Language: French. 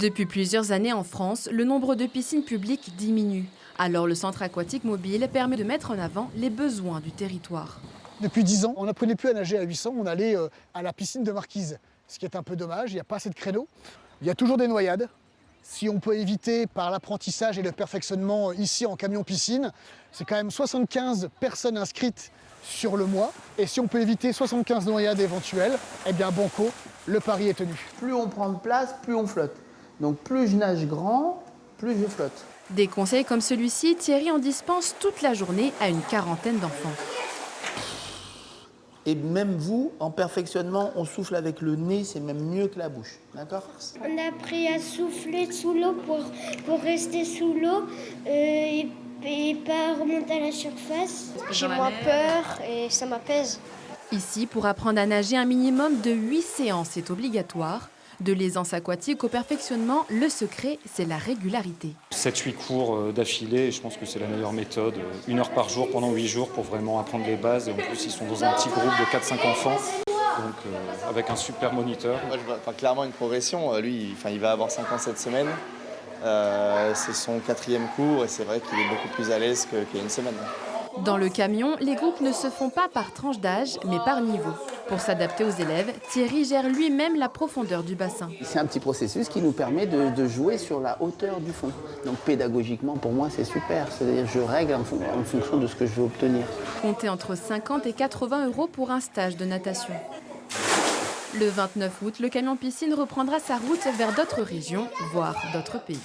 Depuis plusieurs années en France, le nombre de piscines publiques diminue. Alors le centre aquatique mobile permet de mettre en avant les besoins du territoire. Depuis 10 ans, on n'apprenait plus à nager à 800, on allait à la piscine de Marquise, ce qui est un peu dommage, il n'y a pas assez de créneaux. Il y a toujours des noyades. Si on peut éviter par l'apprentissage et le perfectionnement ici en camion piscine, c'est quand même 75 personnes inscrites sur le mois. Et si on peut éviter 75 noyades éventuelles, eh bien banco, le pari est tenu. Plus on prend de place, plus on flotte. Donc plus je nage grand, plus je flotte. Des conseils comme celui-ci, Thierry en dispense toute la journée à une quarantaine d'enfants. Et même vous, en perfectionnement, on souffle avec le nez, c'est même mieux que la bouche. D'accord ? On a appris à souffler sous l'eau pour rester sous l'eau et pas remonter à la surface. J'ai moins peur et ça m'apaise. Ici, pour apprendre à nager, un minimum de 8 séances est obligatoire. De l'aisance aquatique au perfectionnement, le secret, c'est la régularité. 7-8 cours d'affilée, et je pense que c'est la meilleure méthode. 1 heure par jour pendant 8 jours pour vraiment apprendre les bases. Et en plus, ils sont dans un petit groupe de 4-5 enfants, donc avec un super moniteur. Moi, je vois clairement une progression. Lui, il va avoir 5 ans cette semaine. C'est son 4e cours et c'est vrai qu'il est beaucoup plus à l'aise qu'il y a une semaine. Dans le camion, les groupes ne se font pas par tranche d'âge, mais par niveau. Pour s'adapter aux élèves, Thierry gère lui-même la profondeur du bassin. C'est un petit processus qui nous permet de jouer sur la hauteur du fond. Donc pédagogiquement, pour moi, c'est super. C'est-à-dire je règle en fonction de ce que je veux obtenir. Comptez entre 50 et 80 € pour un stage de natation. Le 29 août, le camion piscine reprendra sa route vers d'autres régions, voire d'autres pays.